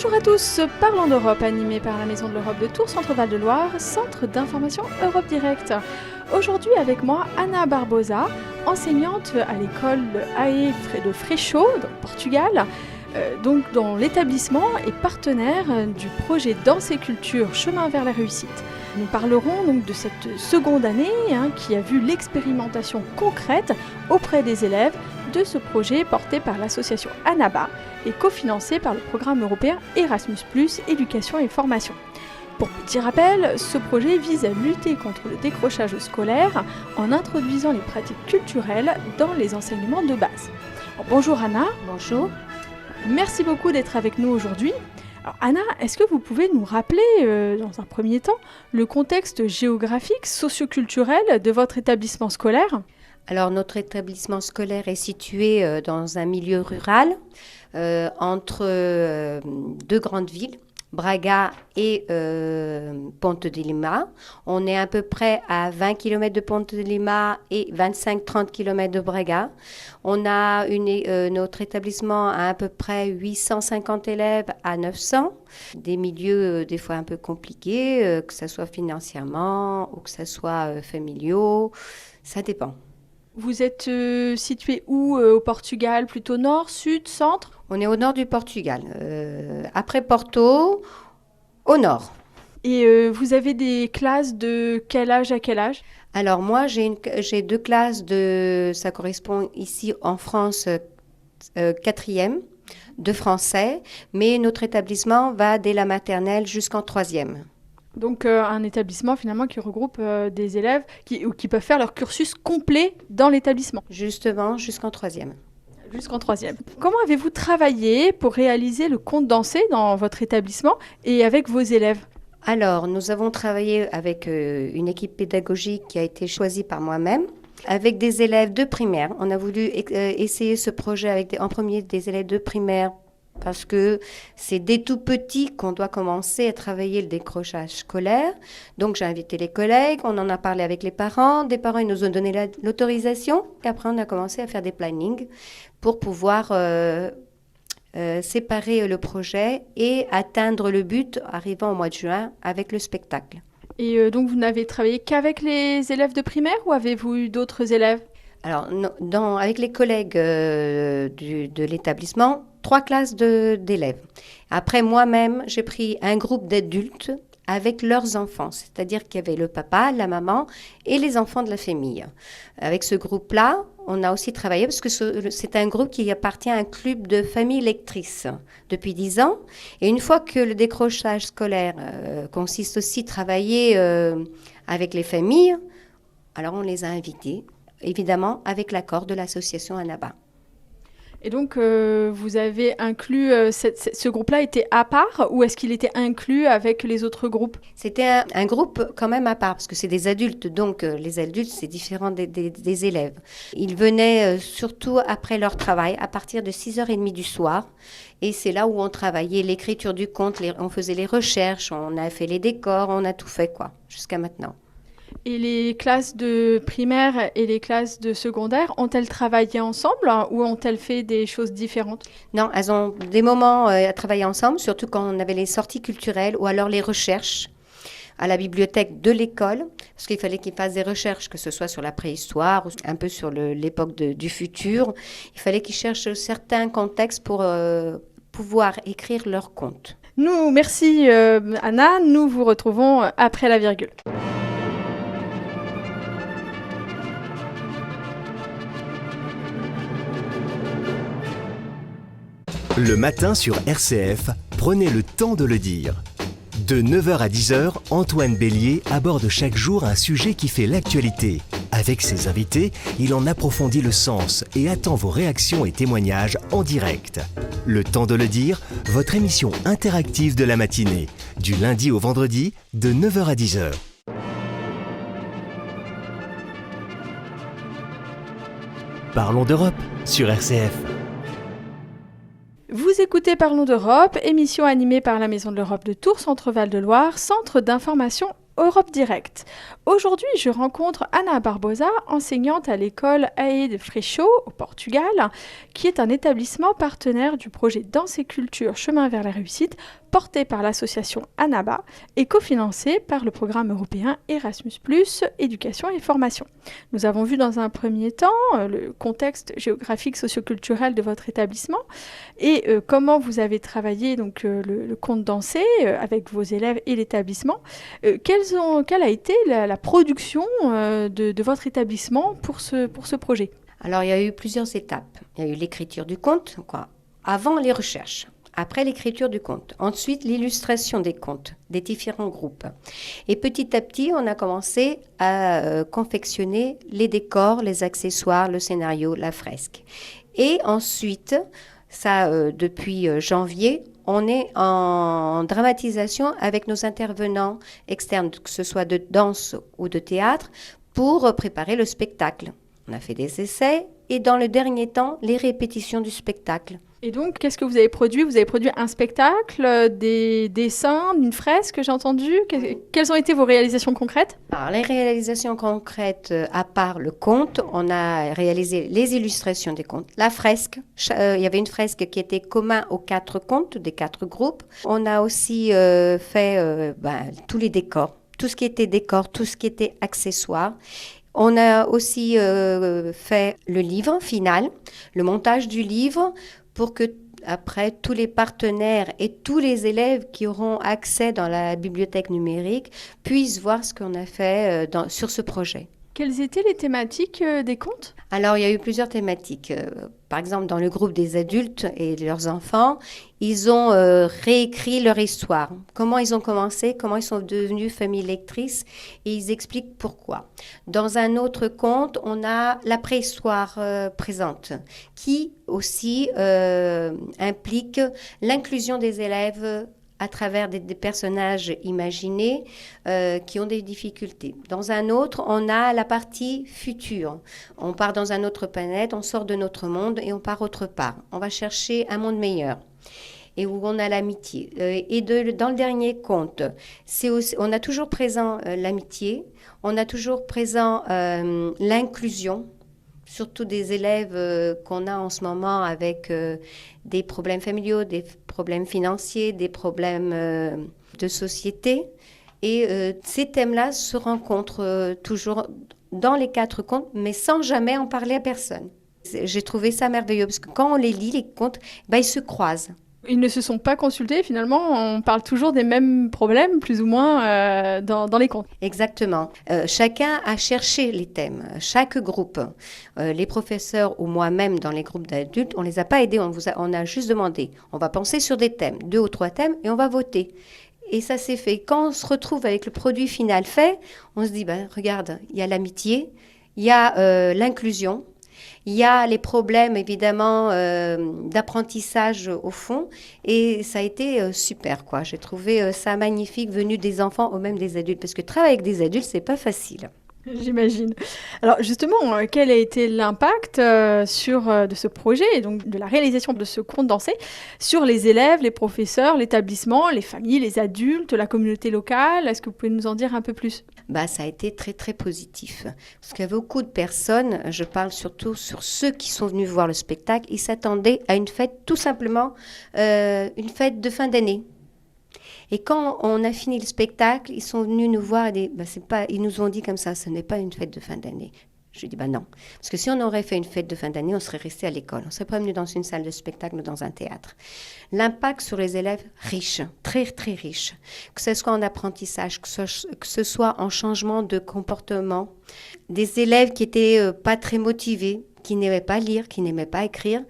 Bonjour à tous, Parlons d'Europe, animé par la Maison de l'Europe de Tours, Centre-Val de Loire, Centre d'information Europe Direct. Aujourd'hui avec moi, Ana Barbosa, enseignante à l'école AE de Freixo, au Portugal, donc dans l'établissement et partenaire du projet Danse et Culture Chemin vers la réussite. Nous parlerons donc de cette seconde année qui a vu l'expérimentation concrète auprès des élèves de ce projet porté par l'association ANABA et cofinancé par le programme européen Erasmus+, éducation et formation. Pour petit rappel, ce projet vise à lutter contre le décrochage scolaire en introduisant les pratiques culturelles dans les enseignements de base. Alors, bonjour Anna. Bonjour. Merci beaucoup d'être avec nous aujourd'hui. Alors Anna, est-ce que vous pouvez nous rappeler, dans un premier temps, le contexte géographique, socio-culturel de votre établissement scolaire ? Alors, notre établissement scolaire est situé dans un milieu rural, entre deux grandes villes, Braga et Ponte de Lima. On est à peu près à 20 km de Ponte de Lima et 25-30 km de Braga. On a notre établissement a à peu près 850 élèves à 900. Des milieux des fois un peu compliqués, que ce soit financièrement ou que ce soit familiaux, ça dépend. Vous êtes situé où au Portugal? Plutôt nord, sud, centre? On est au nord du Portugal, après Porto, au nord. Et vous avez des classes de quel âge à quel âge? Alors moi, j'ai deux classes ça correspond ici en France, quatrième, de français, mais notre établissement va dès la maternelle jusqu'en troisième. Donc un établissement finalement qui regroupe des élèves qui peuvent faire leur cursus complet dans l'établissement. Justement, jusqu'en troisième. Jusqu'en troisième. Comment avez-vous travaillé pour réaliser le conte dansé dans votre établissement et avec vos élèves? Alors, nous avons travaillé avec une équipe pédagogique qui a été choisie par moi-même, avec des élèves de primaire. On a voulu essayer ce projet en premier des élèves de primaire, parce que c'est dès tout petit qu'on doit commencer à travailler le décrochage scolaire. Donc, j'ai invité les collègues, on en a parlé avec les parents. Des parents, ils nous ont donné l'autorisation. Et après, on a commencé à faire des plannings pour pouvoir séparer le projet et atteindre le but arrivant au mois de juin avec le spectacle. Et donc, vous n'avez travaillé qu'avec les élèves de primaire ou avez-vous eu d'autres élèves? Alors, avec les collègues de l'établissement, 3 classes d'élèves. Après, moi-même, j'ai pris un groupe d'adultes avec leurs enfants, c'est-à-dire qu'il y avait le papa, la maman et les enfants de la famille. Avec ce groupe-là, on a aussi travaillé parce que c'est un groupe qui appartient à un club de familles lectrices depuis 10 ans. Et une fois que le décrochage scolaire consiste aussi à travailler avec les familles, alors on les a invités, évidemment avec l'accord de l'association ANABA. Et donc, vous avez inclus, ce groupe-là était à part ou est-ce qu'il était inclus avec les autres groupes? C'était un groupe quand même à part, parce que c'est des adultes, donc les adultes, c'est différent des élèves. Ils venaient surtout après leur travail, à partir de 6h30 du soir, et c'est là où on travaillait l'écriture du conte, on faisait les recherches, on a fait les décors, on a tout fait, jusqu'à maintenant. Et les classes de primaire et les classes de secondaire, ont-elles travaillé ensemble ou ont-elles fait des choses différentes? Non, elles ont des moments à travailler ensemble, surtout quand on avait les sorties culturelles ou alors les recherches à la bibliothèque de l'école, parce qu'il fallait qu'ils fassent des recherches, que ce soit sur la préhistoire ou un peu sur l'époque du futur. Il fallait qu'ils cherchent certains contextes pour pouvoir écrire leurs contes. Merci Anna, nous vous retrouvons après la virgule. Le matin sur RCF, prenez le temps de le dire. De 9h à 10h, Antoine Bélier aborde chaque jour un sujet qui fait l'actualité. Avec ses invités, il en approfondit le sens et attend vos réactions et témoignages en direct. Le temps de le dire, votre émission interactive de la matinée, du lundi au vendredi, de 9h à 10h. Parlons d'Europe sur RCF. Vous écoutez Parlons d'Europe, émission animée par la Maison de l'Europe de Tours, Centre-Val de Loire, Centre d'information Europe Direct. Aujourd'hui, je rencontre Ana Barbosa, enseignante à l'école AE de Freixo, au Portugal, qui est un établissement partenaire du projet Danse et Culture Chemin vers la réussite, porté par l'association ANABA et cofinancé par le programme européen Erasmus+, éducation et formation. Nous avons vu dans un premier temps le contexte géographique socioculturel de votre établissement et comment vous avez travaillé donc, le conte dansé avec vos élèves et l'établissement. Quelle a été la production de votre établissement pour ce projet? Alors, il y a eu plusieurs étapes. Il y a eu l'écriture du conte, avant les recherches. Après l'écriture du conte, ensuite l'illustration des contes, des différents groupes. Et petit à petit, on a commencé à confectionner les décors, les accessoires, le scénario, la fresque. Et ensuite, depuis janvier, on est en dramatisation avec nos intervenants externes, que ce soit de danse ou de théâtre, pour préparer le spectacle. On a fait des essais et dans le dernier temps, les répétitions du spectacle. Et donc, qu'est-ce que vous avez produit? Vous avez produit un spectacle, des dessins, une fresque, j'ai entendu. Quelles ont été vos réalisations concrètes? Alors, les réalisations concrètes, à part le conte, on a réalisé les illustrations des contes. La fresque, il y avait une fresque qui était commune aux 4 contes des 4 groupes. On a aussi fait tous les décors, tout ce qui était décor, tout ce qui était accessoires. On a aussi fait le livre final, le montage du livre, pour que après tous les partenaires et tous les élèves qui auront accès dans la bibliothèque numérique puissent voir ce qu'on a fait sur ce projet. Quelles étaient les thématiques des contes? Alors, il y a eu plusieurs thématiques. Par exemple, dans le groupe des adultes et leurs enfants, ils ont réécrit leur histoire. Comment ils ont commencé, comment ils sont devenus famille lectrice, et ils expliquent pourquoi. Dans un autre conte, on a la préhistoire présente, qui aussi implique l'inclusion des élèves à travers des personnages imaginés qui ont des difficultés. Dans un autre, on a la partie future. On part dans un autre planète, on sort de notre monde et on part autre part. On va chercher un monde meilleur et où on a l'amitié. Dans le dernier conte, on a toujours présent l'amitié, on a toujours présent l'inclusion, surtout des élèves qu'on a en ce moment avec des problèmes familiaux, des problèmes financiers, des problèmes de société. Et ces thèmes-là se rencontrent toujours dans les 4 contes, mais sans jamais en parler à personne. J'ai trouvé ça merveilleux, parce que quand on les lit, les contes, ils se croisent. Ils ne se sont pas consultés, finalement, on parle toujours des mêmes problèmes, plus ou moins, dans les contes. Exactement. Chacun a cherché les thèmes, chaque groupe. Les professeurs ou moi-même dans les groupes d'adultes, on ne les a pas aidés, on a juste demandé. On va penser sur des thèmes, 2 ou 3 thèmes, et on va voter. Et ça s'est fait. Quand on se retrouve avec le produit final fait, on se dit, regarde, il y a l'amitié, il y a l'inclusion, il y a les problèmes, évidemment, d'apprentissage au fond. Et ça a été super, quoi. J'ai trouvé ça magnifique, venu des enfants ou même des adultes. Parce que travailler avec des adultes, c'est pas facile. J'imagine. Alors justement, quel a été l'impact de ce projet et donc de la réalisation de ce conte dansé sur les élèves, les professeurs, l'établissement, les familles, les adultes, la communauté locale? Est-ce que vous pouvez nous en dire un peu plus? Ça a été très très positif. Parce qu'il y a beaucoup de personnes, je parle surtout sur ceux qui sont venus voir le spectacle, ils s'attendaient à une fête, tout simplement, une fête de fin d'année. Et quand on a fini le spectacle, ils sont venus nous voir et ils nous ont dit comme ça, ce n'est pas une fête de fin d'année. Je dis non. Parce que si on aurait fait une fête de fin d'année, on serait resté à l'école. On ne serait pas venu dans une salle de spectacle ou dans un théâtre. L'impact sur les élèves, riche, très très riche. Que ce soit en apprentissage, que ce soit en changement de comportement. Des élèves qui n'étaient pas très motivés, qui n'aimaient pas lire, qui n'aimaient pas écrire.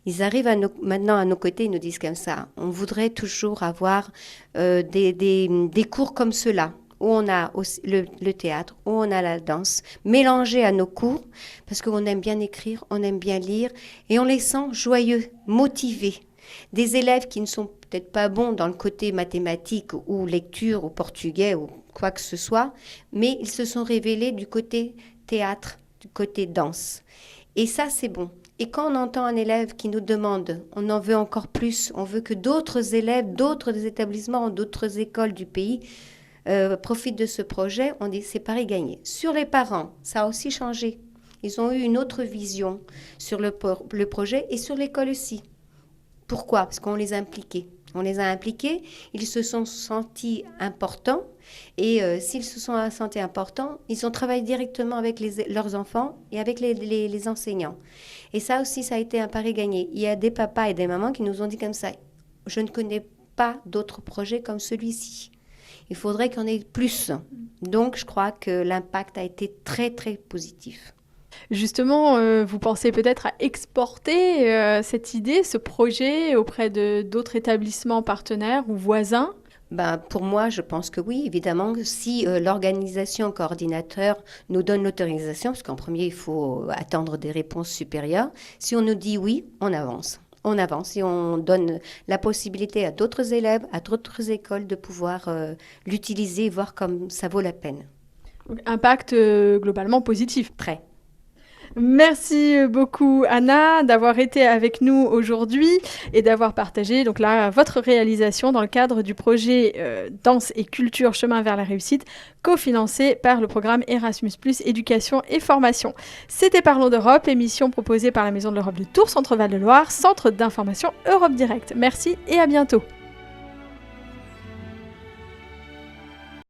Ils arrivent maintenant à nos côtés, ils nous disent comme ça. On voudrait toujours avoir des cours comme ceux-là, où on a aussi le théâtre, où on a la danse, mélangés à nos cours, parce qu'on aime bien écrire, on aime bien lire, et on les sent joyeux, motivés. Des élèves qui ne sont peut-être pas bons dans le côté mathématique ou lecture ou portugais ou quoi que ce soit, mais ils se sont révélés du côté théâtre, du côté danse. Et ça, c'est bon. Et quand on entend un élève qui nous demande, on en veut encore plus, on veut que d'autres élèves, d'autres établissements, d'autres écoles du pays profitent de ce projet, on dit c'est pari gagné. Sur les parents, ça a aussi changé. Ils ont eu une autre vision sur le projet et sur l'école aussi. Pourquoi ? Parce qu'on les a impliqués. On les a impliqués, ils se sont sentis importants et s'ils se sont sentis importants, ils ont travaillé directement avec leurs enfants et avec les enseignants. Et ça aussi, ça a été un pari gagné. Il y a des papas et des mamans qui nous ont dit comme ça, je ne connais pas d'autres projets comme celui-ci. Il faudrait qu'il y en ait plus. Donc, je crois que l'impact a été très, très positif. Justement, vous pensez peut-être à exporter cette idée, ce projet auprès d'autres établissements partenaires ou voisins ? Pour moi, je pense que oui, évidemment. Si l'organisation coordinateur nous donne l'autorisation, parce qu'en premier, il faut attendre des réponses supérieures, si on nous dit oui, on avance. On avance et on donne la possibilité à d'autres élèves, à d'autres écoles de pouvoir l'utiliser et voir comme ça vaut la peine. Donc, impact globalement positif. Très. Merci beaucoup Anna d'avoir été avec nous aujourd'hui et d'avoir partagé donc là votre réalisation dans le cadre du projet Danse et Culture Chemin vers la réussite cofinancé par le programme Erasmus+ Éducation et Formation. C'était Parlons d'Europe, émission proposée par la Maison de l'Europe de Tours, Centre Val de Loire, Centre d'information Europe Direct. Merci et à bientôt.